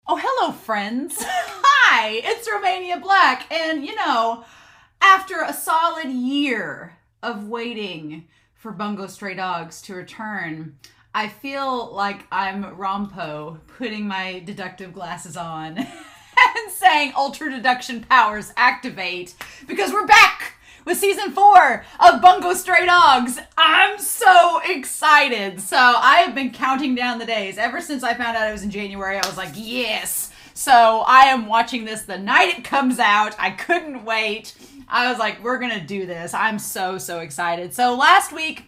Oh, hello, friends. Hi, it's Romania Black. And, after a solid year of waiting for Bungo Stray Dogs to return, I feel like I'm Ranpo putting my deductive glasses on and saying ultra deduction powers activate because we're back with season 4 of Bungo Stray Dogs. I'm so excited. So I have been counting down the days. Ever since I found out it was in January, I was like, yes. So I am watching this the night it comes out. I couldn't wait. I was like, we're going to do this. I'm so excited. So last week,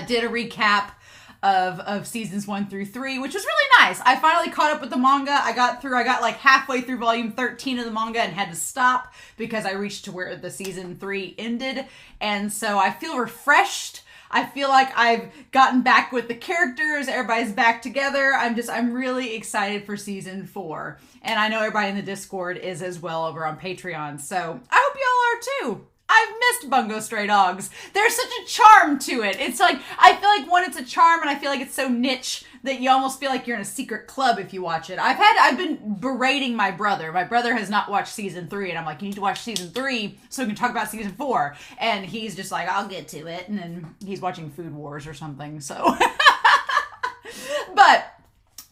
did a recap of seasons 1 through 3, which was really nice. I finally caught up with the manga. I got like halfway through volume 13 of the manga and had to stop because I reached to where the season 3 ended. And so I feel refreshed. I feel like I've gotten back with the characters. Everybody's back together. I'm really excited for season 4. And I know everybody in the Discord is as well over on Patreon. So I hope y'all are too. I've missed Bungo Stray Dogs. There's such a charm to it. It's like, I feel like one, it's a charm, and I feel like it's so niche that you almost feel like you're in a secret club if you watch it. I've been berating my brother. My brother has not watched season 3, and I'm like, you need to watch season 3 so we can talk about season 4. And he's just like, I'll get to it. And then he's watching Food Wars or something, so. But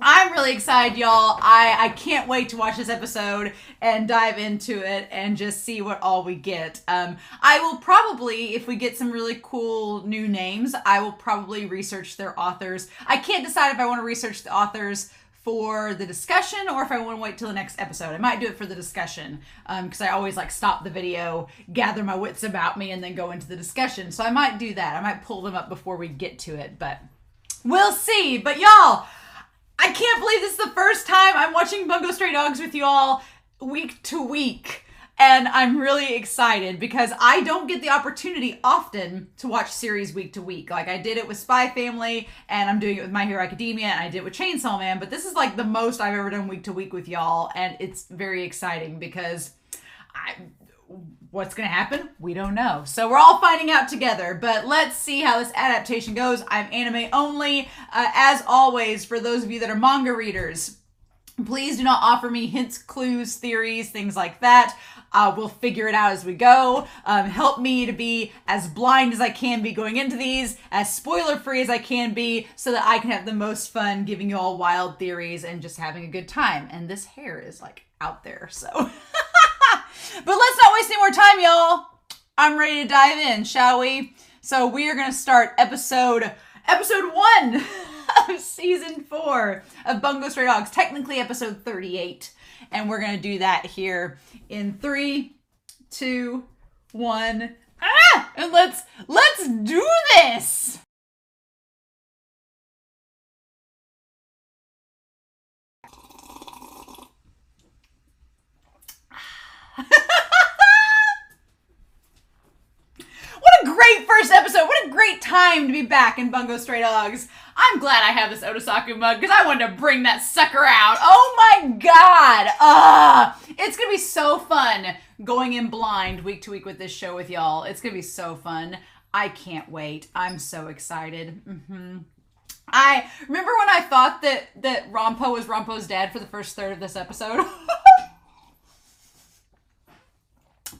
I'm really excited, y'all. I can't wait to watch this episode and dive into it and just see what all we get. I will probably, if we get some really cool new names, I will probably research their authors. I can't decide if I want to research the authors for the discussion or if I want to wait till the next episode. I might do it for the discussion because I always like stop the video, gather my wits about me, and then go into the discussion. So I might do that. I might pull them up before we get to it, but we'll see. But y'all, I can't believe this is the first time I'm watching Bungo Stray Dogs with you all week to week. And I'm really excited because I don't get the opportunity often to watch series week to week. Like I did it with Spy Family, and I'm doing it with My Hero Academia, and I did it with Chainsaw Man. But this is like the most I've ever done week to week with y'all. And it's very exciting because what's going to happen? We don't know. So we're all finding out together, but let's see how this adaptation goes. I'm anime only. As always, for those of you that are manga readers, please do not offer me hints, clues, theories, things like that. We'll figure it out as we go. Help me to be as blind as I can be going into these, as spoiler-free as I can be, so that I can have the most fun giving you all wild theories and just having a good time. And this hair is like out there, so... But let's not waste any more time, y'all. I'm ready to dive in, shall we? So we are going to start episode 1 of season 4 of Bungo Stray Dogs. Technically episode 38. And we're going to do that here in 3, 2, 1. And let's do this. What a great first episode. What a great time to be back in Bungo Stray Dogs. I'm glad I have this ODASAKU mug because I wanted to bring that sucker out. Oh my god. It's going to be so fun going in blind week to week with this show with y'all. It's going to be so fun. I can't wait. I'm so excited. I remember when I thought that Ranpo was Ranpo's dad for the first third of this episode.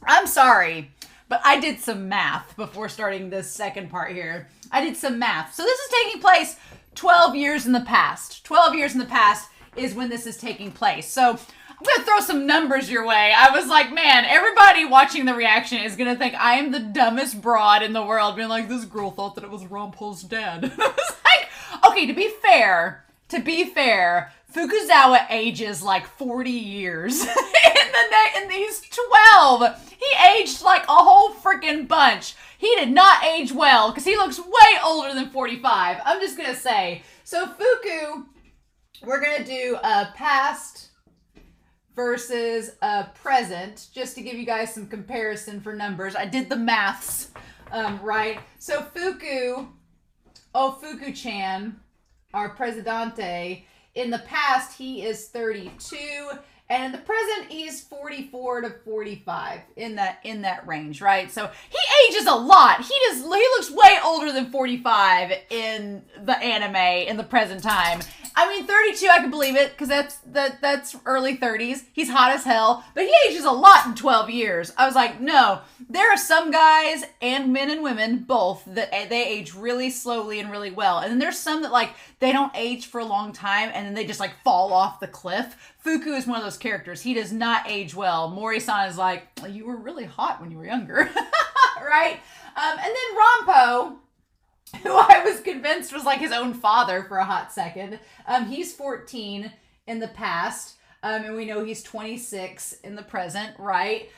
I'm sorry, but I did some math before starting this second part here. I did some math. So this is taking place 12 years in the past. 12 years in the past is when this is taking place. So I'm going to throw some numbers your way. I was like, man, everybody watching the reaction is going to think I am the dumbest broad in the world, being like, this girl thought that it was Ranpo's dad. I was like, okay, to be fair, Fukuzawa ages like 40 years in these 12. He aged like a whole freaking bunch. He did not age well because he looks way older than 45. I'm just going to say. So Fuku, we're going to do a past versus a present just to give you guys some comparison for numbers. I did the maths, right? So Fuku-chan, our Presidente, in the past, he is 32, and in the present, he's 44 to 45, in that range, right? So he ages a lot. He looks way older than 45 in the anime in the present time. I mean, 32, I can believe it, because that's early 30s. He's hot as hell, but he ages a lot in 12 years. I was like, no. There are some guys, and men and women, both, that they age really slowly and really well. And then there's some that, like, they don't age for a long time, and then they just, like, fall off the cliff. Fuku is one of those characters. He does not age well. Mori-san is like, you were really hot when you were younger. Right? And then Ranpo, who I was convinced was like his own father for a hot second. He's 14 in the past, and we know he's 26 in the present, right?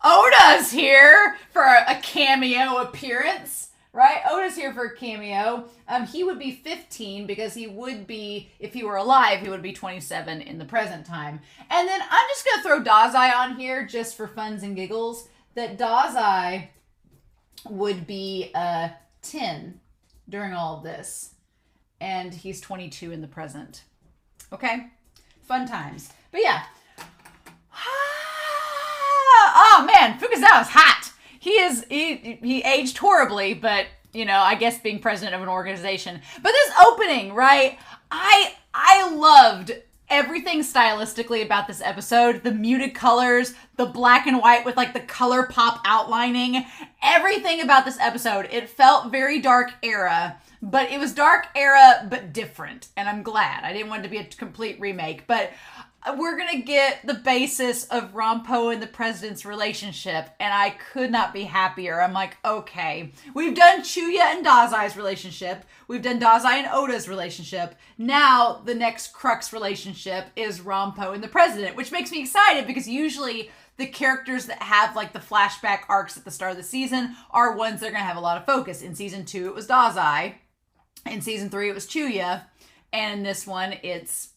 Oda's here for a cameo appearance, right? Oda's here for a cameo. He would be 15 because he would be, if he were alive, he would be 27 in the present time. And then I'm just going to throw Dazai on here just for funs and giggles, that Dazai would be 10 during all of this. And he's 22 in the present. Okay? Fun times. But yeah. Oh man, Fukuzawa's hot. He aged horribly, but you know, I guess being president of an organization. But this opening, right? I loved everything stylistically about this episode. The muted colors, the black and white with like the color pop outlining, everything about this episode. It felt very dark era, but it was dark era but different, and I'm glad. I didn't want it to be a complete remake, but we're gonna get the basis of Ranpo and the president's relationship, and I could not be happier. I'm like, okay, we've done Chuya and Dazai's relationship. We've done Dazai and Oda's relationship. Now the next crux relationship is Ranpo and the president, which makes me excited because usually the characters that have like the flashback arcs at the start of the season are ones that are gonna have a lot of focus. In season 2, it was Dazai. In season 3, it was Chuya. And in this one, it's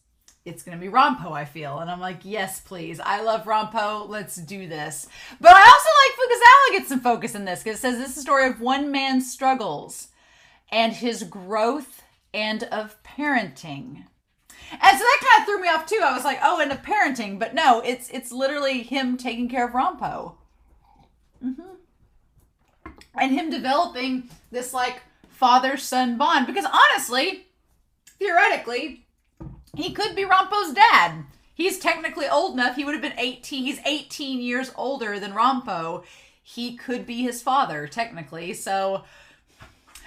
going to be Ranpo, I feel. And I'm like, yes, please. I love Ranpo. Let's do this. But I also like Fukuzawa gets some focus in this because it says this is a story of one man's struggles and his growth and of parenting. And so that kind of threw me off too. I was like, oh, and of parenting. But no, it's literally him taking care of Ranpo. And him developing this like father-son bond. Because honestly, theoretically, he could be Ranpo's dad. He's technically old enough. He would have been 18. He's 18 years older than Ranpo. He could be his father, technically. So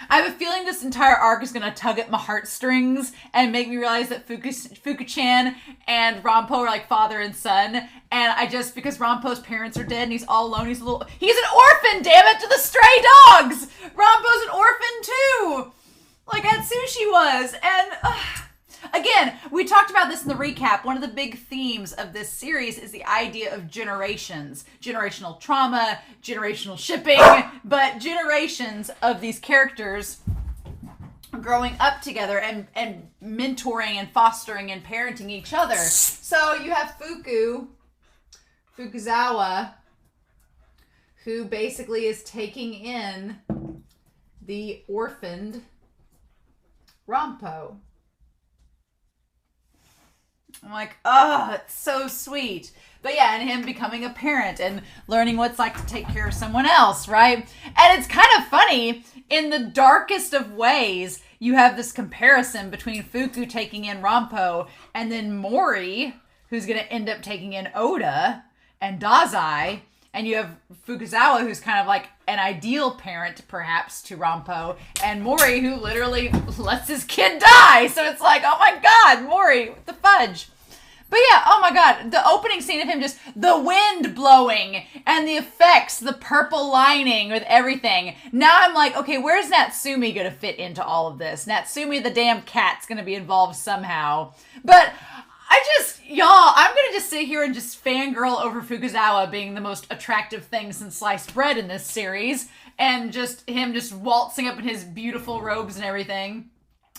I have a feeling this entire arc is going to tug at my heartstrings and make me realize that Fuku-chan and Ranpo are like father and son. And I just, because Ranpo's parents are dead and he's all alone, he's an orphan, damn it, to the stray dogs. Ranpo's an orphan too. Like Atsushi was. And again, we talked about this in the recap. One of the big themes of this series is the idea of generations. Generational trauma, generational shipping, but generations of these characters growing up together and mentoring and fostering and parenting each other. So you have Fukuzawa, who basically is taking in the orphaned Ranpo. I'm like, oh, it's so sweet. But yeah, and him becoming a parent and learning what it's like to take care of someone else, right? And it's kind of funny, in the darkest of ways, you have this comparison between Fuku taking in Ranpo and then Mori, who's going to end up taking in Oda and Dazai. And you have Fukuzawa, who's kind of like an ideal parent, perhaps, to Ranpo. And Mori, who literally lets his kid die. So it's like, oh my God, Mori, what the fudge? But yeah, oh my God, the opening scene of him just, the wind blowing and the effects, the purple lining with everything. Now I'm like, okay, where's Natsumi going to fit into all of this? Natsumi, the damn cat's going to be involved somehow. But I'm going to just sit here and just fangirl over Fukuzawa being the most attractive thing since sliced bread in this series. And just him just waltzing up in his beautiful robes and everything.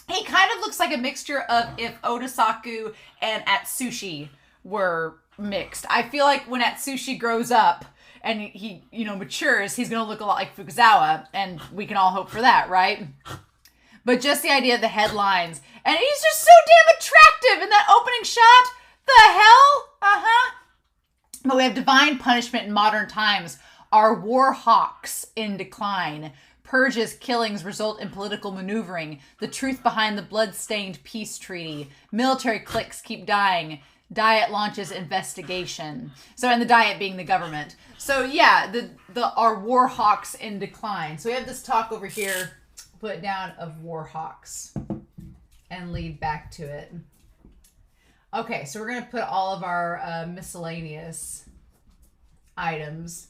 He kind of looks like a mixture of if ODASAKU and Atsushi were mixed. I feel like when Atsushi grows up and he matures, he's going to look a lot like Fukuzawa. And we can all hope for that, right? But just the idea of the headlines. And he's just so damn attractive in that opening shot. The hell? But we have divine punishment in modern times. Our war hawks in decline. Purges, killings result in political maneuvering. The truth behind the blood-stained peace treaty. Military cliques keep dying. Diet launches investigation. So, and the Diet being the government. So, yeah, our war hawks in decline. So we have this talk over here, put it down, of war hawks, and lead back to it. Okay, so we're going to put all of our miscellaneous items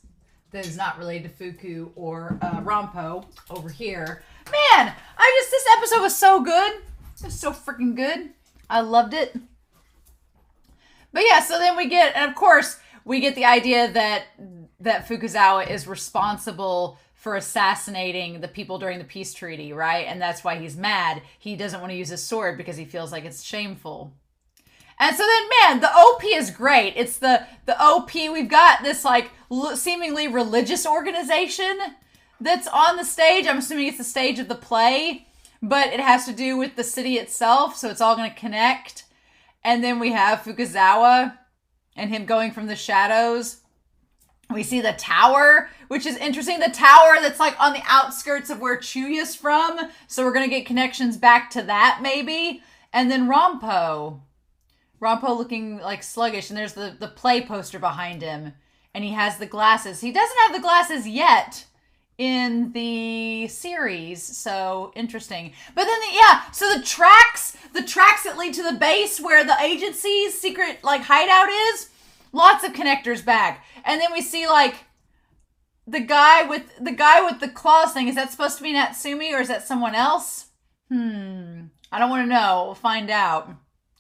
that is not related to Fuku or Ranpo over here. Man, this episode was so good. It was so freaking good. I loved it. But yeah, so then we get, and of course, we get the idea that Fukuzawa is responsible for assassinating the people during the peace treaty, right? And that's why he's mad. He doesn't want to use his sword because he feels like it's shameful. And so then, man, the OP is great. It's the OP. We've got this, like, seemingly religious organization that's on the stage. I'm assuming it's the stage of the play, but it has to do with the city itself, so it's all going to connect. And then we have Fukuzawa and him going from the shadows. We see the tower, which is interesting. The tower that's, like, on the outskirts of where Chuya's from, so we're going to get connections back to that, maybe. And then Ranpo looking like sluggish, and there's the play poster behind him, and he has the glasses. He doesn't have the glasses yet in the series, so interesting. But then, so the tracks that lead to the base where the agency's secret, like, hideout is, lots of connectors back. And then we see, like, the guy with the claws thing. Is that supposed to be Natsumi, or is that someone else? I don't want to know. We'll find out.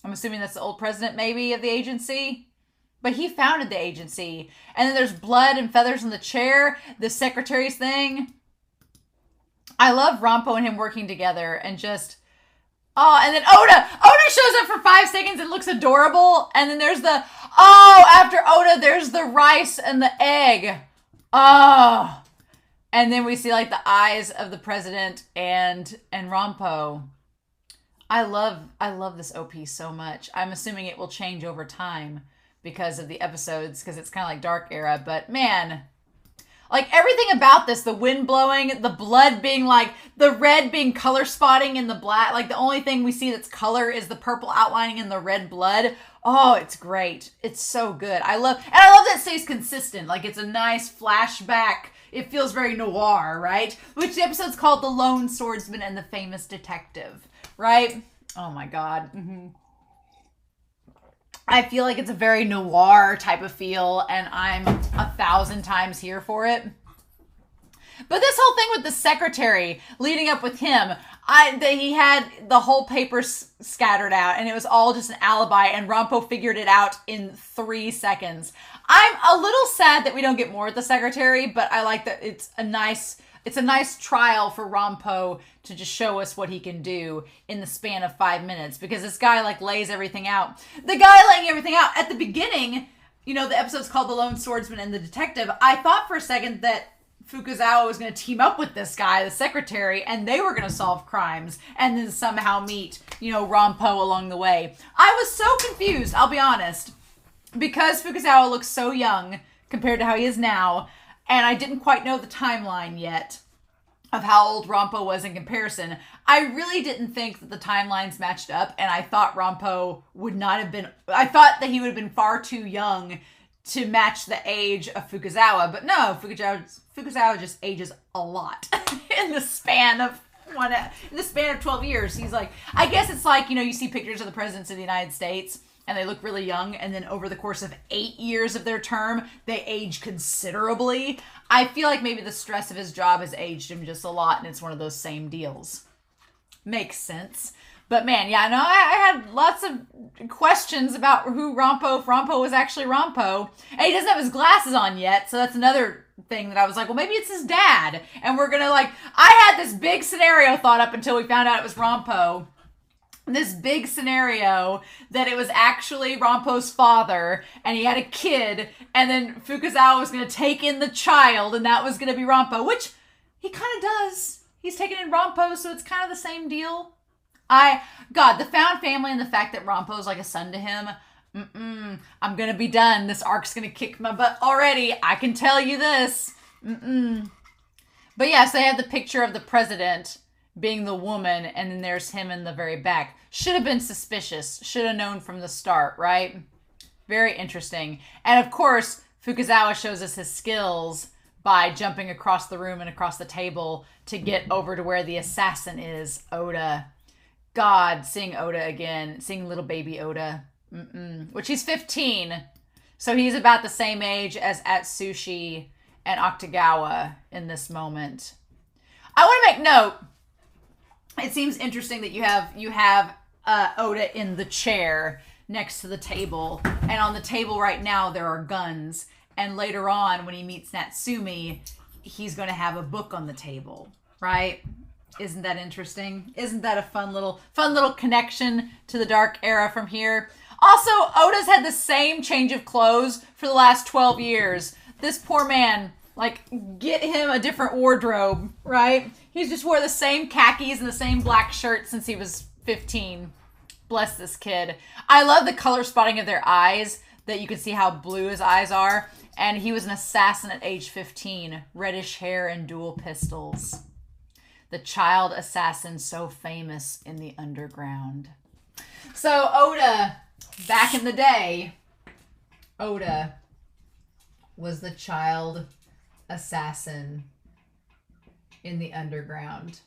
I'm assuming that's the old president, maybe, of the agency. But he founded the agency. And then there's blood and feathers on the chair. The secretary's thing. I love Ranpo and him working together. And just... Oh, and then Oda! Oda shows up for 5 seconds and looks adorable. And then there's the... Oh, after Oda, there's the rice and the egg. Oh. And then we see, like, the eyes of the president and Ranpo. I love this OP so much. I'm assuming it will change over time because of the episodes, because it's kind of like Dark Era. But man, like, everything about this, the wind blowing, the blood being like, the red being color spotting in the black, like the only thing we see that's color is the purple outlining in the red blood. Oh, it's great. It's so good. I love that it stays consistent. Like, it's a nice flashback. It feels very noir, right? Which the episode's called The Lone Swordsman and the Famous Detective. Right? Oh my God. Mm-hmm. I feel like it's a very noir type of feel, and I'm 1,000 times here for it. But this whole thing with the secretary leading up with him, he had the whole paper scattered out, and it was all just an alibi, and Ranpo figured it out in 3 seconds. I'm a little sad that we don't get more with the secretary, but I like that it's a nice trial for Ranpo to just show us what he can do in the span of 5 minutes, because this guy, like, lays everything out. The guy laying everything out at the beginning, the episode's called The Lone Swordsman and the Detective. I thought for a second that Fukuzawa was going to team up with this guy, the secretary, and they were going to solve crimes and then somehow meet, Ranpo along the way. I was so confused, I'll be honest, because Fukuzawa looks so young compared to how he is now. And I didn't quite know the timeline yet of how old Ranpo was in comparison. I really didn't think that the timelines matched up, and I thought Ranpo would not have been... I thought that he would have been far too young to match the age of Fukuzawa. But no, Fukuzawa just ages a lot in the span of 12 years. He's like... I guess it's like, you see pictures of the presidents of the United States, and they look really young, and then over the course of 8 years of their term, they age considerably. I feel like maybe the stress of his job has aged him just a lot, and it's one of those same deals. Makes sense. But man, yeah, no, I had lots of questions about who Ranpo, if Ranpo was actually Ranpo. And he doesn't have his glasses on yet, so that's another thing that I was like, well, maybe it's his dad. And we're gonna, I had this big scenario thought up until we found out it was Ranpo. This big scenario that it was actually Ranpo's father, and he had a kid, and then Fukuzawa was going to take in the child, and that was going to be Ranpo, which he kind of does. He's taken in Ranpo, so it's kind of the same deal. God, the found family and the fact that Ranpo's like a son to him, I'm going to be done. This arc's going to kick my butt already. I can tell you this. But yes, they have the picture of the president being the woman, and then there's him in the very back. Should have been suspicious. Should have known from the start, right? Very interesting. And of course, Fukuzawa shows us his skills by jumping across the room and across the table to get over to where the assassin is, Oda. God, seeing Oda again, seeing little baby Oda, which he's 15, so he's about the same age as Atsushi and Octagawa in this moment. I want to make note. It seems interesting that you have Oda in the chair next to the table, and on the table right now there are guns. And later on, when he meets Natsumi, he's going to have a book on the table, right? Isn't that interesting? Isn't that a fun little connection to the Dark Era from here? Also, Oda's had the same change of clothes for the last 12 years. This poor man, like, get him a different wardrobe, right? He's just wore the same khakis and the same black shirt since he was 15. Bless this kid. I love the color spotting of their eyes, that you can see how blue his eyes are. And he was an assassin at age 15. Reddish hair and dual pistols. The child assassin so famous in the underground. So Oda, back in the day, Oda was the child assassin in the underground.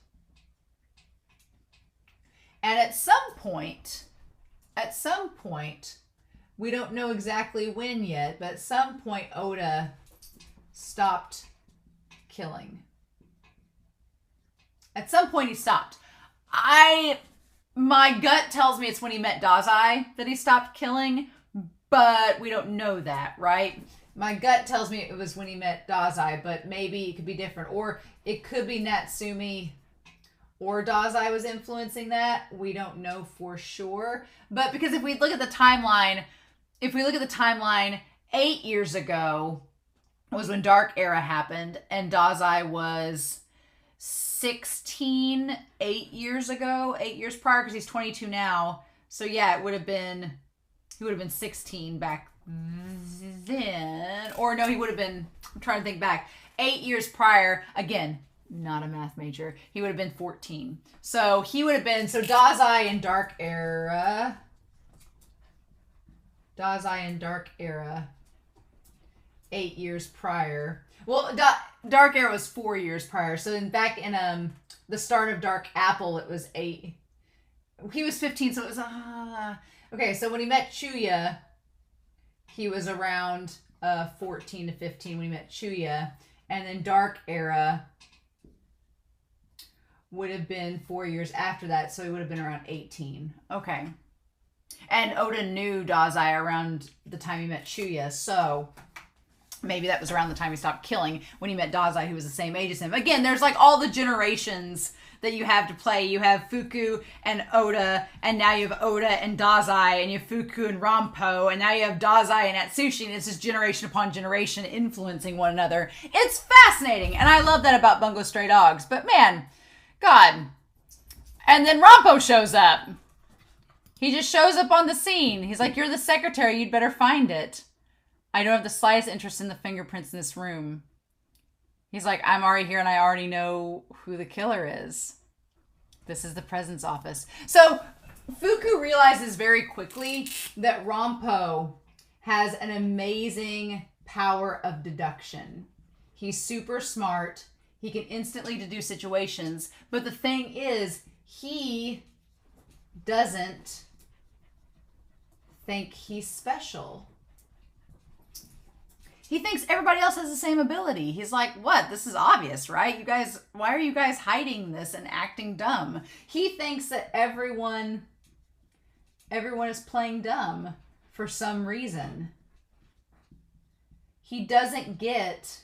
And at some point, we don't know exactly when yet, but at some point Oda stopped killing. At some point he stopped. My gut tells me it's when he met Dazai that he stopped killing, but we don't know that, right? My gut tells me it was when he met Dazai, but maybe it could be different. Or it could be Natsumi or Dazai was influencing that. We don't know for sure. But because if we look at the timeline, 8 years ago was when Dark Era happened, and Dazai was 16 8 years ago, 8 years prior, because he's 22 now. So yeah, he would have been 16 back then. Or no, he would have been, I'm trying to think back, 8 years prior, again, not a math major, he would have been 14. So he would have been, so Dazai in Dark Era, 8 years prior. Well, Dark Era was 4 years prior. So then back in the start of Dark Apple, it was 8. He was 15, so it was okay. So when he met Chuya, he was around 14 to 15 when he met Chuya, and then Dark Era would have been 4 years after that, so he would have been around 18. Okay. And Oda knew Dazai around the time he met Chuya, so maybe that was around the time he stopped killing, when he met Dazai, who was the same age as him. Again, there's like all the generations that you have to play. You have Fuku and Oda, and now you have Oda and Dazai, and you have Fuku and Ranpo, and now you have Dazai and Atsushi, and it's just generation upon generation influencing one another. It's fascinating, and I love that about Bungo Stray Dogs. But man, God. And then Ranpo shows up. He just shows up on the scene. He's like, you're the secretary, you'd better find it. I don't have the slightest interest in the fingerprints in this room. He's like, I'm already here and I already know who the killer is. This is the presence office. So Fuku realizes very quickly that Ranpo has an amazing power of deduction. He's super smart. He can instantly deduce situations. But the thing is, he doesn't think he's special. He thinks everybody else has the same ability. He's like, what? This is obvious, right? You guys, why are you guys hiding this and acting dumb? He thinks that everyone is playing dumb for some reason. He doesn't get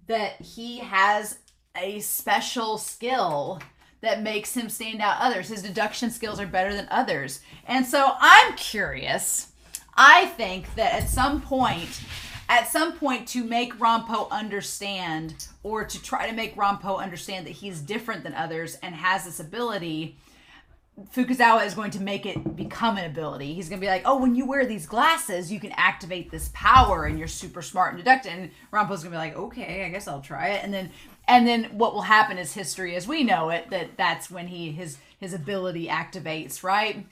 that he has a special skill that makes him stand out others. His deduction skills are better than others. And so I'm curious. I think that at some point to make Ranpo understand, or to try to make Ranpo understand that he's different than others and has this ability, Fukuzawa is going to make it become an ability. He's going to be like, oh, when you wear these glasses, you can activate this power and you're super smart and deductive. And Ranpo's going to be like, okay, I guess I'll try it. And then what will happen is history as we know it, that's when his ability activates, right?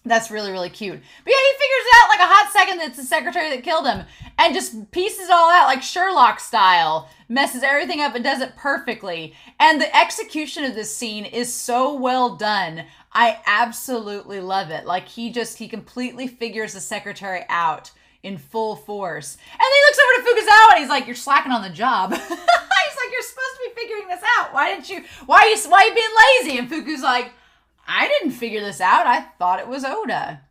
That's really, really cute. But yeah, he figures out like a hot second that it's the secretary that killed him and just pieces it all out like Sherlock style. Messes everything up and does it perfectly. And the execution of this scene is so well done. I absolutely love it. Like he completely figures the secretary out in full force. And then he looks over to Fukuzawa and he's like, you're slacking on the job. He's like, you're supposed to be figuring this out. Why are you being lazy? And Fuku's like, I didn't figure this out. I thought it was Oda.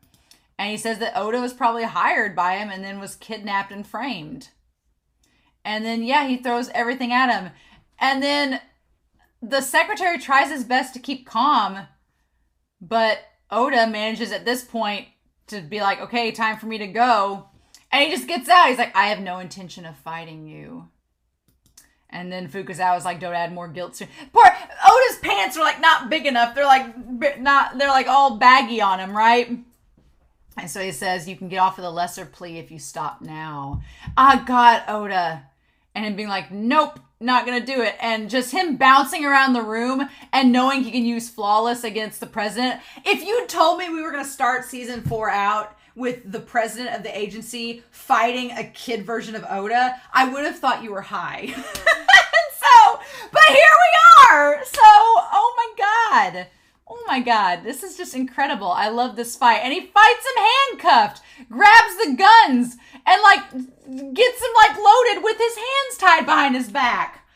And he says that Oda was probably hired by him and then was kidnapped and framed. And then, yeah, he throws everything at him. And then the secretary tries his best to keep calm. But Oda manages at this point to be like, okay, time for me to go. And he just gets out. He's like, I have no intention of fighting you. And then Fukuzawa's like, don't add more guilt to... Poor Oda's pants are like not big enough. They're like all baggy on him, right? And so he says, you can get off with a lesser plea if you stop now. Ah, God, Oda. And him being like, nope, not gonna do it. And just him bouncing around the room and knowing he can use flawless against the president. If you told me we were gonna start season 4 out with the president of the agency fighting a kid version of Oda, I would have thought you were high. But here we are. So, oh my God, this is just incredible. I love this fight. And he fights him handcuffed, grabs the guns, and like gets him like loaded with his hands tied behind his back.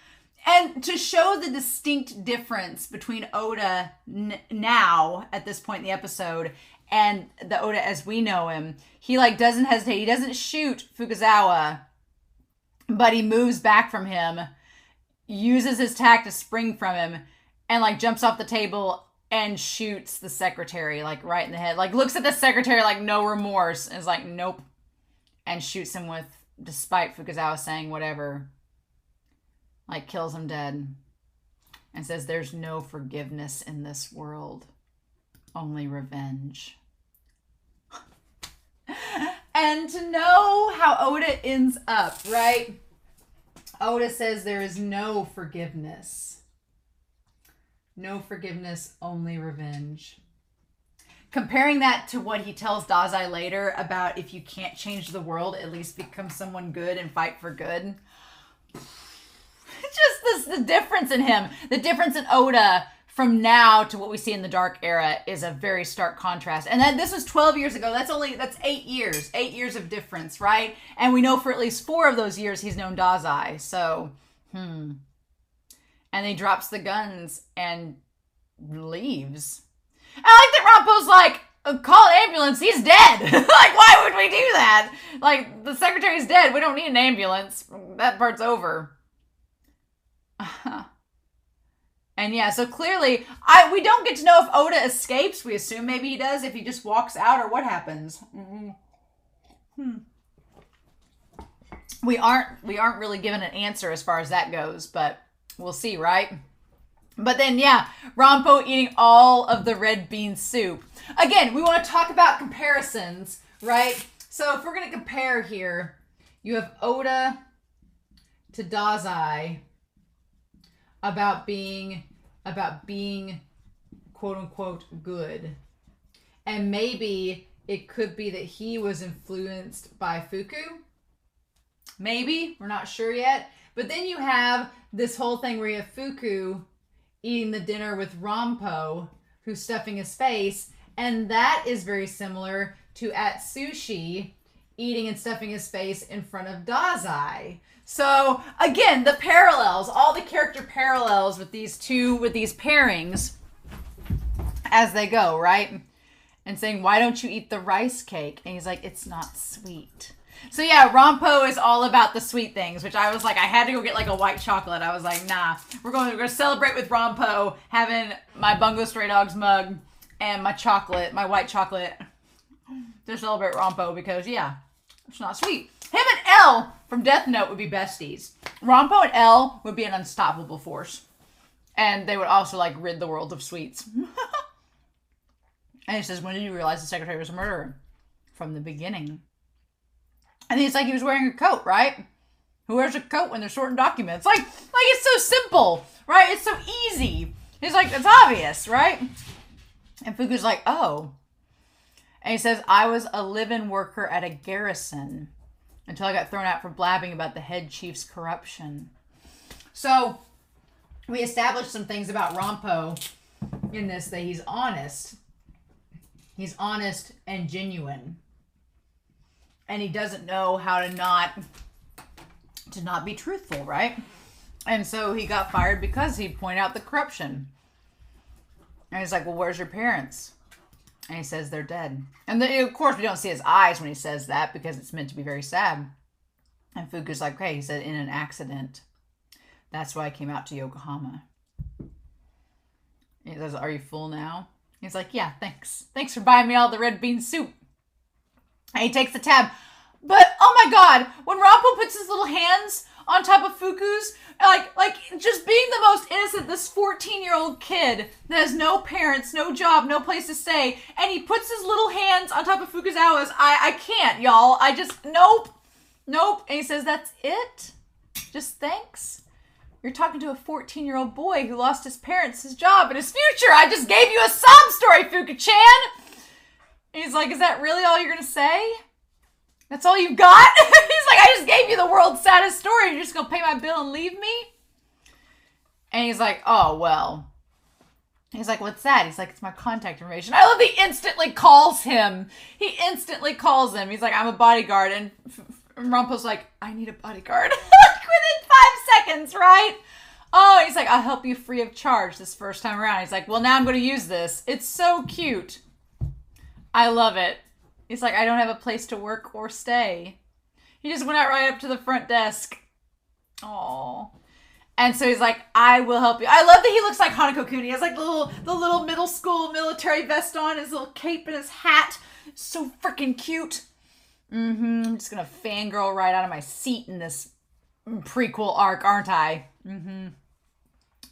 And to show the distinct difference between Oda now at this point in the episode and the Oda as we know him, he like doesn't hesitate. He doesn't shoot Fukuzawa, but he moves back from him, uses his tact to spring from him, and like jumps off the table and shoots the secretary like right in the head. Like looks at the secretary like no remorse and is like, nope. And shoots him with, despite Fukuzawa saying whatever, like kills him dead. And says there's no forgiveness in this world. Only revenge. And to know how Oda ends up, right? Oda says there is no forgiveness. No forgiveness, only revenge. Comparing that to what he tells Dazai later about if you can't change the world, at least become someone good and fight for good. Just the difference in him. The difference in Oda from now to what we see in the Dark Era is a very stark contrast. And then this was 12 years ago. That's 8 years. 8 years of difference, right? And we know for at least 4 of those years he's known Dazai. So, And he drops the guns and leaves. I like that Ranpo's like, call an ambulance, he's dead. Like, why would we do that? Like, the secretary's dead. We don't need an ambulance. That part's over. And yeah, so clearly, we don't get to know if Oda escapes. We assume maybe he does if he just walks out, or what happens. We aren't really given an answer as far as that goes, but we'll see, right? But then, yeah, Ranpo eating all of the red bean soup. Again, we want to talk about comparisons, right? So if we're going to compare here, you have Oda to Dazai about being quote unquote good. And maybe it could be that he was influenced by Fuku. Maybe, we're not sure yet. But then you have this whole thing where you have Fuku eating the dinner with Ranpo, who's stuffing his face. And that is very similar to Atsushi eating and stuffing his face in front of Dazai. So again, the parallels, all the character parallels with these pairings as they go, right? And saying, why don't you eat the rice cake? And he's like, it's not sweet. So yeah, Ranpo is all about the sweet things, which I was like, I had to go get like a white chocolate. I was like, nah, we're going to celebrate with Ranpo, having my Bungo Stray Dogs mug and my chocolate, my white chocolate, to celebrate Ranpo because yeah, it's not sweet. Him and L from Death Note would be besties. Ranpo and L would be an unstoppable force. And they would also like rid the world of sweets. And he says, when did you realize the secretary was a murderer? From the beginning. And he's like, he was wearing a coat, right? Who wears a coat when they're sorting documents? Like it's so simple, right? It's so easy. He's like, it's obvious, right? And Fuku's like, oh. And he says, I was a live-in worker at a garrison until I got thrown out for blabbing about the head chief's corruption. So we established some things about Ranpo in this, that he's honest. He's honest and genuine. And he doesn't know how to not be truthful, right? And so he got fired because he pointed out the corruption. And he's like, well, where's your parents? And he says they're dead. And then, of course, we don't see his eyes when he says that because it's meant to be very sad. And Fuku's like, okay, he said, in an accident. That's why I came out to Yokohama. He says, are you full now? He's like, yeah, thanks. Thanks for buying me all the red bean soup. And he takes the tab. But, oh my God, when Ranpo puts his little hands on top of Fuku's, like just being the most innocent, this 14-year-old kid that has no parents, no job, no place to stay, and he puts his little hands on top of Fukuzawa's, I can't, y'all. I just, nope. And he says, that's it? Just thanks? You're talking to a 14-year-old boy who lost his parents, his job, and his future. I just gave you a sob story, Fuku-chan. He's like, is that really all you're going to say? That's all you got? He's like, I just gave you the world's saddest story. You're just going to pay my bill and leave me? And he's like, oh, well. He's like, what's that? He's like, it's my contact information. I love he instantly calls him. He's like, I'm a bodyguard. And Ranpo's like, I need a bodyguard. Within 5 seconds, right? Oh, he's like, I'll help you free of charge this first time around. He's like, well, now I'm going to use this. It's so cute. I love it. He's like, I don't have a place to work or stay. He just went out right up to the front desk. Aww. And so he's like, I will help you. I love that he looks like Hanako Kun. He has like the little middle school military vest on, his little cape and his hat. So freaking cute. I'm just going to fangirl right out of my seat in this prequel arc, aren't I?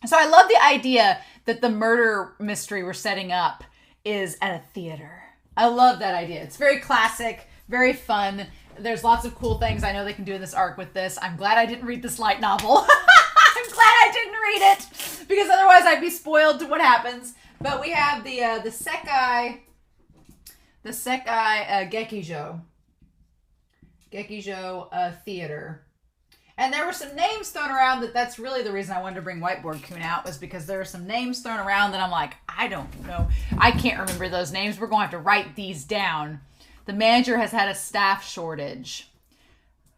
So I love the idea that the murder mystery we're setting up is at a theater. I love that idea. It's very classic, very fun. There's lots of cool things I know they can do in this arc with this. I'm glad I didn't read this light novel. I'm glad I didn't read it because otherwise I'd be spoiled to what happens. But we have the Sekai Gekijo Theater. And there were some names thrown around that's really the reason I wanted to bring Whiteboard Kun out, was because there were some names thrown around that I'm like, I don't know. I can't remember those names. We're going to have to write these down. The manager has had a staff shortage.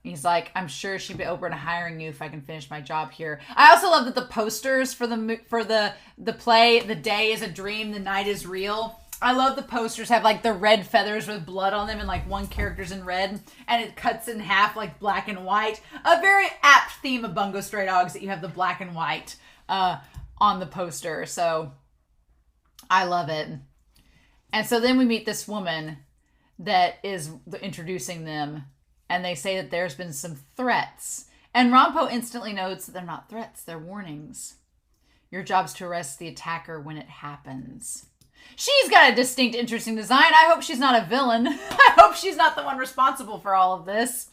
He's like, I'm sure she'd be open to hiring you if I can finish my job here. I also love that the posters for the play, The Day is a Dream, The Night is Real. I love the posters have like the red feathers with blood on them and like one character's in red and it cuts in half like black and white. A very apt theme of Bungo Stray Dogs that you have the black and white on the poster. So I love it. And so then we meet this woman that is introducing them and they say that there's been some threats. And Ranpo instantly notes that they're not threats, they're warnings. Your job's to arrest the attacker when it happens. She's got a distinct, interesting design. I hope she's not a villain. I hope she's not the one responsible for all of this.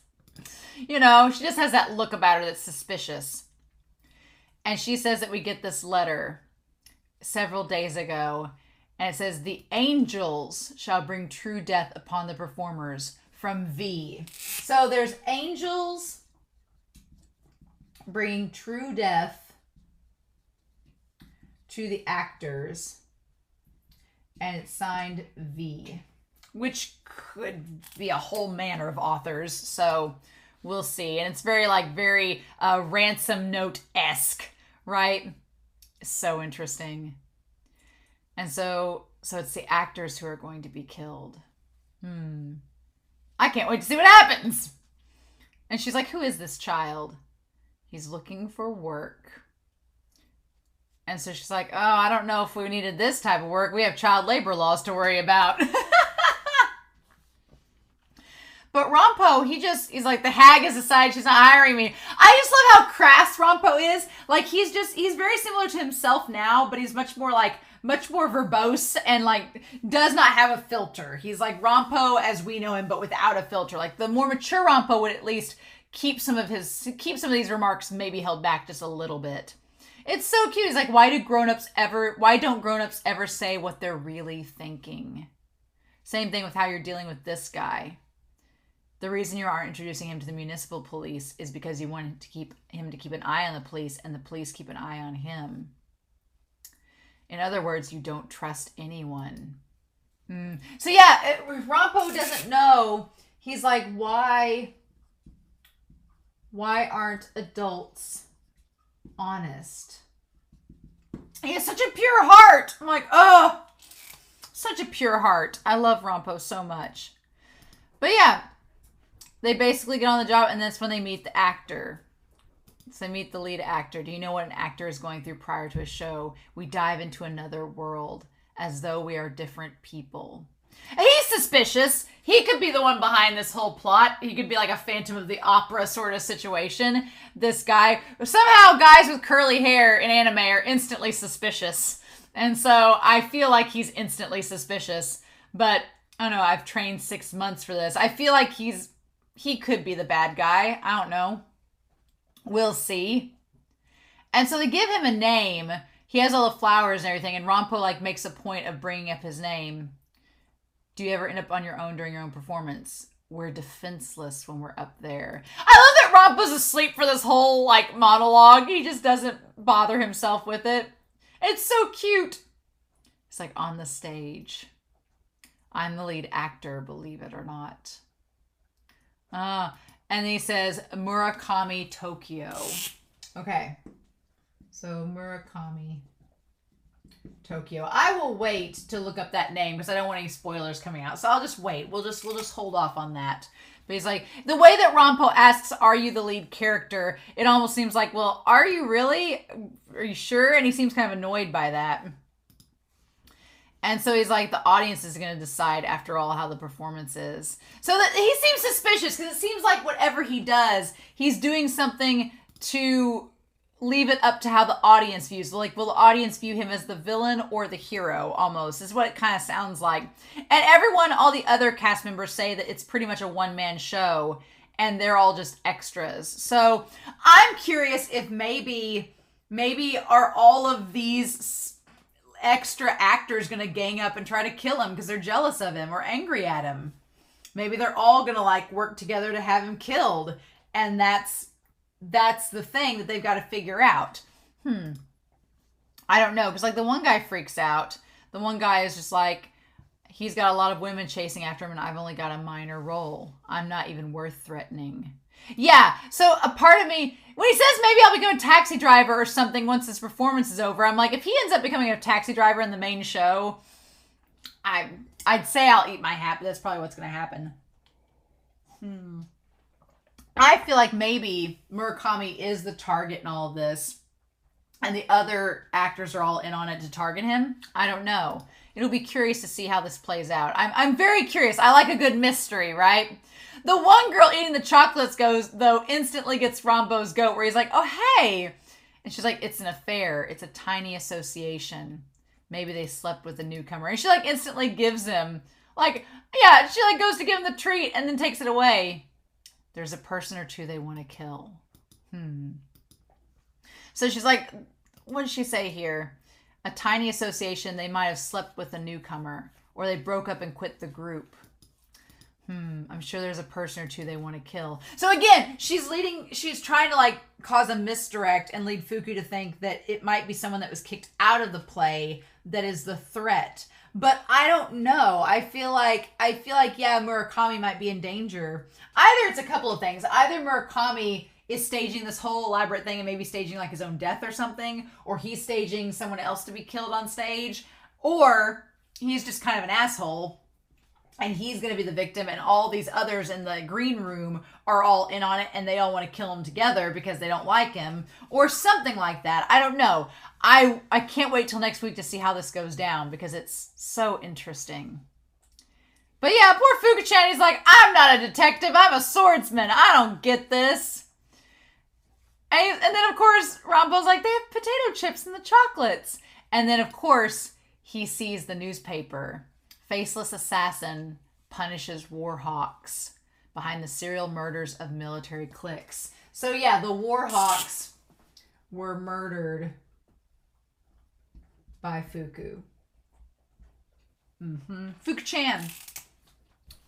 You know, she just has that look about her that's suspicious. And she says that we get this letter several days ago. And it says, the angels shall bring true death upon the performers from V. So there's angels bringing true death to the actors. And it's signed V, which could be a whole manner of authors. So we'll see. And it's very ransom note-esque, right? So interesting. And so it's the actors who are going to be killed. I can't wait to see what happens. And she's like, who is this child? He's looking for work. And so she's like, oh, I don't know if we needed this type of work. We have child labor laws to worry about. But Ranpo, he's like, the hag is aside. She's not hiring me. I just love how crass Ranpo is. Like, he's very similar to himself now, but he's much more like much more verbose and like does not have a filter. He's like Ranpo as we know him, but without a filter. Like the more mature Ranpo would at least keep some of these remarks maybe held back just a little bit. It's so cute. He's like, why don't grown-ups ever say what they're really thinking? Same thing with how you're dealing with this guy. The reason you aren't introducing him to the municipal police is because you want him to keep an eye on the police and the police keep an eye on him. In other words, you don't trust anyone. So yeah, Ranpo doesn't know. He's like, why aren't adults honest? He has such a pure heart. I'm like, oh, such a pure heart. I love Ranpo so much. But yeah, they basically get on the job, and that's when they meet the actor. So they meet the lead actor. Do you know what an actor is going through prior to a show? We dive into another world as though we are different people. And he's suspicious. He could be the one behind this whole plot. He could be like a Phantom of the Opera sort of situation. This guy, somehow guys with curly hair in anime are instantly suspicious. And so I feel like he's instantly suspicious. But I don't know, I've trained 6 months for this. I feel like he could be the bad guy. I don't know. We'll see. And so they give him a name. He has all the flowers and everything. And Ranpo like makes a point of bringing up his name. Do you ever end up on your own during your own performance? We're defenseless when we're up there. I love that Ranpo's asleep for this whole like monologue. He just doesn't bother himself with it. It's so cute. It's like on the stage. I'm the lead actor, believe it or not. And he says Murakami, Tokyo. Okay. So Murakami, Tokyo. I will wait to look up that name because I don't want any spoilers coming out. So I'll just wait. We'll just hold off on that. But he's like, the way that Ranpo asks, are you the lead character? It almost seems like, well, are you really? Are you sure? And he seems kind of annoyed by that. And so he's like, the audience is going to decide after all how the performance is. So that he seems suspicious because it seems like whatever he does, he's doing something to leave it up to how the audience views. Like, will the audience view him as the villain or the hero almost is what it kind of sounds like. And everyone, all the other cast members say that it's pretty much a one-man show and they're all just extras. So I'm curious if maybe are all of these extra actors going to gang up and try to kill him because they're jealous of him or angry at him. Maybe they're all going to like work together to have him killed. And that's the thing that they've got to figure out. I don't know. Because like the one guy freaks out. The one guy is just like, he's got a lot of women chasing after him and I've only got a minor role. I'm not even worth threatening. Yeah. So a part of me, when he says maybe I'll become a taxi driver or something once this performance is over, I'm like, if he ends up becoming a taxi driver in the main show, I'd say I'll eat my hat, but that's probably what's going to happen. I feel like maybe Murakami is the target in all of this, and the other actors are all in on it to target him. I don't know. It'll be curious to see how this plays out. I'm very curious. I like a good mystery, right? The one girl eating the chocolates instantly gets Ranpo's goat where he's like, oh, hey. And she's like, it's an affair. It's a tiny association. Maybe they slept with a newcomer. And she like instantly gives him like, yeah, she like goes to give him the treat and then takes it away. There's a person or two they want to kill. So she's like, what did she say here? A tiny association. They might have slept with a newcomer or they broke up and quit the group. I'm sure there's a person or two they want to kill. So again, she's trying to like cause a misdirect and lead Fuku to think that it might be someone that was kicked out of the play that is the threat. But I don't know. I feel like, yeah, Murakami might be in danger. Either it's a couple of things. Either Murakami is staging this whole elaborate thing and maybe staging like his own death or something, or he's staging someone else to be killed on stage, or he's just kind of an asshole and he's going to be the victim and all these others in the green room are all in on it and they all want to kill him together because they don't like him or something like that. I don't know. I can't wait till next week to see how this goes down because it's so interesting. But yeah, poor Fuku-chan, he's like, I'm not a detective, I'm a swordsman. I don't get this. And then, of course, Ranpo's like, they have potato chips in the chocolates. And then, of course, he sees the newspaper. Faceless assassin punishes war hawks behind the serial murders of military cliques. So yeah, the war hawks were murdered by Fuku. Fuku-chan.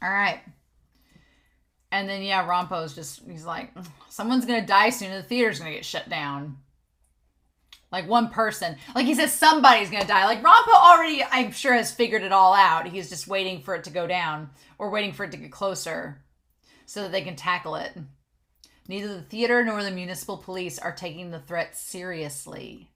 All right. And then, yeah, Ranpo's just, he's like, someone's going to die soon and the theater's going to get shut down. Like one person. Like he says somebody's going to die. Like Ranpo already, I'm sure, has figured it all out. He's just waiting for it to go down or waiting for it to get closer so that they can tackle it. Neither the theater nor the municipal police are taking the threat seriously,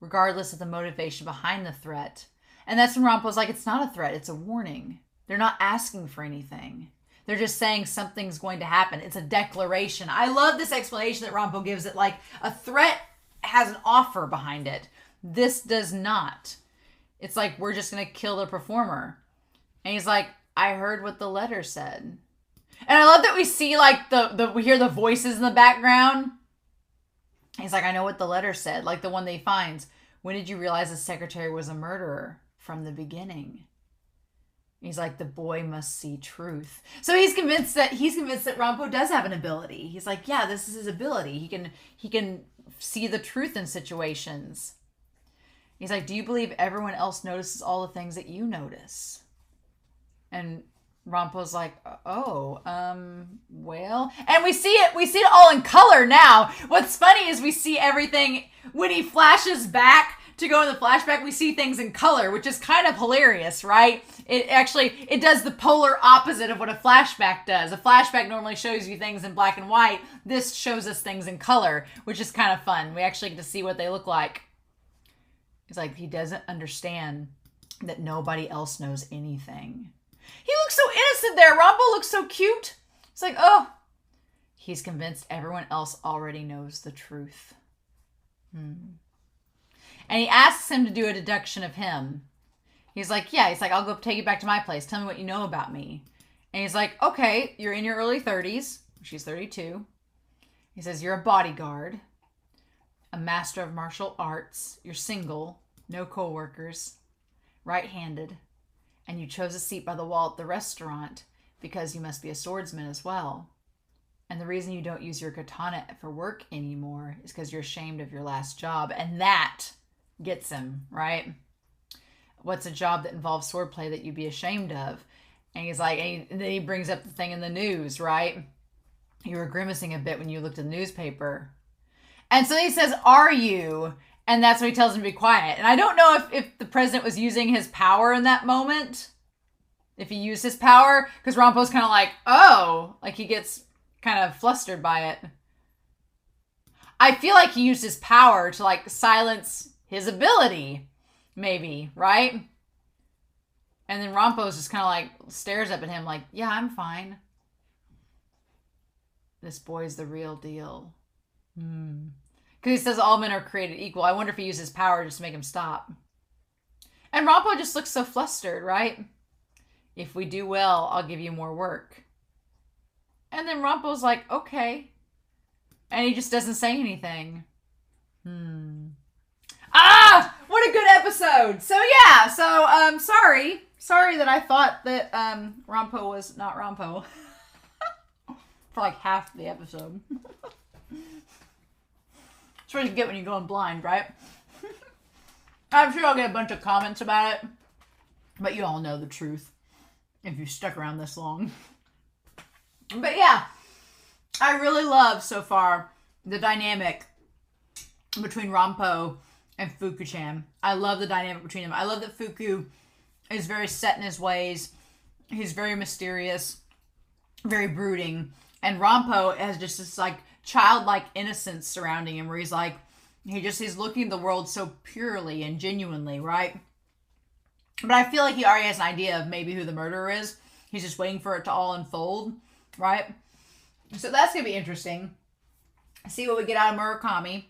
regardless of the motivation behind the threat. And that's when Ranpo's like, it's not a threat, it's a warning. They're not asking for anything. They're just saying something's going to happen. It's a declaration. I love this explanation that Ranpo gives it. Like, a threat has an offer behind it. This does not. It's like, we're just going to kill the performer. And he's like, I heard what the letter said. And I love that we see, like, we hear the voices in the background. He's like, I know what the letter said. Like, the one that he finds. When did you realize the secretary was a murderer? From the beginning. He's like, the boy must see truth. So he's convinced that Ranpo does have an ability. He's like, yeah, this is his ability. He can see the truth in situations. He's like, do you believe everyone else notices all the things that you notice? And Ranpo's like, well, and we see it all in color now. What's funny is we see everything when he flashes back to go in the flashback, we see things in color, which is kind of hilarious, right? It does the polar opposite of what a flashback does. A flashback normally shows you things in black and white. This shows us things in color, which is kind of fun. We actually get to see what they look like. It's like, he doesn't understand that nobody else knows anything. He looks so innocent there. Ranpo looks so cute. It's like, oh, he's convinced everyone else already knows the truth. And he asks him to do a deduction of him. He's like, I'll go take you back to my place. Tell me what you know about me. And he's like, okay, you're in your early 30s. She's 32. He says, you're a bodyguard, a master of martial arts. You're single, no co-workers, right-handed. And you chose a seat by the wall at the restaurant because you must be a swordsman as well. And the reason you don't use your katana for work anymore is because you're ashamed of your last job. And that gets him, right? What's a job that involves swordplay that you'd be ashamed of? And he's like, and then he brings up the thing in the news, right? You were grimacing a bit when you looked at the newspaper. And so he says, are you? And that's when he tells him to be quiet. And I don't know if the president was using his power in that moment. If he used his power. Because Ranpo's kind of like, oh. Like he gets kind of flustered by it. I feel like he used his power to like silence his ability. Maybe, right? And then Ranpo's just kind of like stares up at him like, yeah, I'm fine. This boy's the real deal. Because he says all men are created equal. I wonder if he used his power just to make him stop. And Ranpo just looks so flustered, right? If we do well, I'll give you more work. And then Ranpo's like, okay. And he just doesn't say anything. What a good episode. So yeah, sorry that I thought that Ranpo was not Ranpo. For like half the episode. That's what you get when you go in blind, right? I'm sure I'll get a bunch of comments about it. But you all know the truth. If you stuck around this long. But yeah. I really love, so far, the dynamic between Ranpo and Fuku-chan. I love the dynamic between them. I love that Fuku is very set in his ways. He's very mysterious. Very brooding. And Ranpo has just this, like, childlike innocence surrounding him where he's like, he's looking at the world so purely and genuinely, right? But I feel like he already has an idea of maybe who the murderer is. He's just waiting for it to all unfold, right? So that's going to be interesting. See what we get out of Murakami.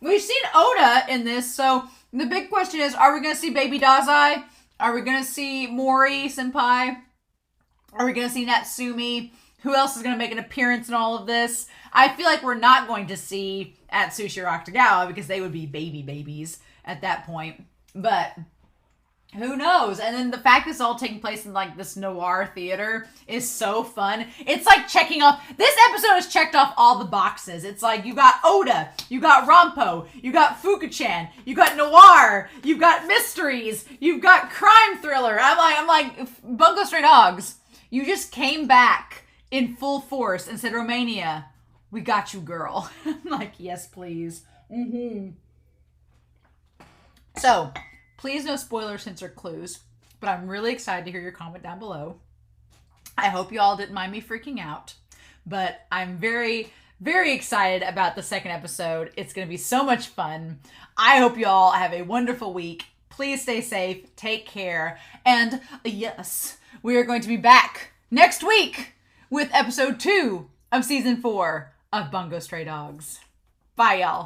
We've seen Oda in this, so the big question is, are we going to see Baby Dazai? Are we going to see Mori Senpai? Are we going to see Natsumi? Who else is going to make an appearance in all of this? I feel like we're not going to see Atsushi or Akutagawa because they would be babies at that point. But who knows? And then the fact it's all taking place in like this noir theater is so fun. It's like checking off, this episode has checked off all the boxes. It's like you got Oda, you got Ranpo, you got Fukuchan, you got noir, you've got mysteries, you've got crime thriller. I'm like Bungo Stray Dogs, you just came back in full force and said, Romania, we got you, girl. I'm like, yes, please. So, please no spoilers, hints, or clues, but I'm really excited to hear your comment down below. I hope you all didn't mind me freaking out, but I'm very, very excited about the second episode. It's going to be so much fun. I hope you all have a wonderful week. Please stay safe, take care, and yes, we are going to be back next week with episode 2 of season 4 of Bungo Stray Dogs. Bye, y'all.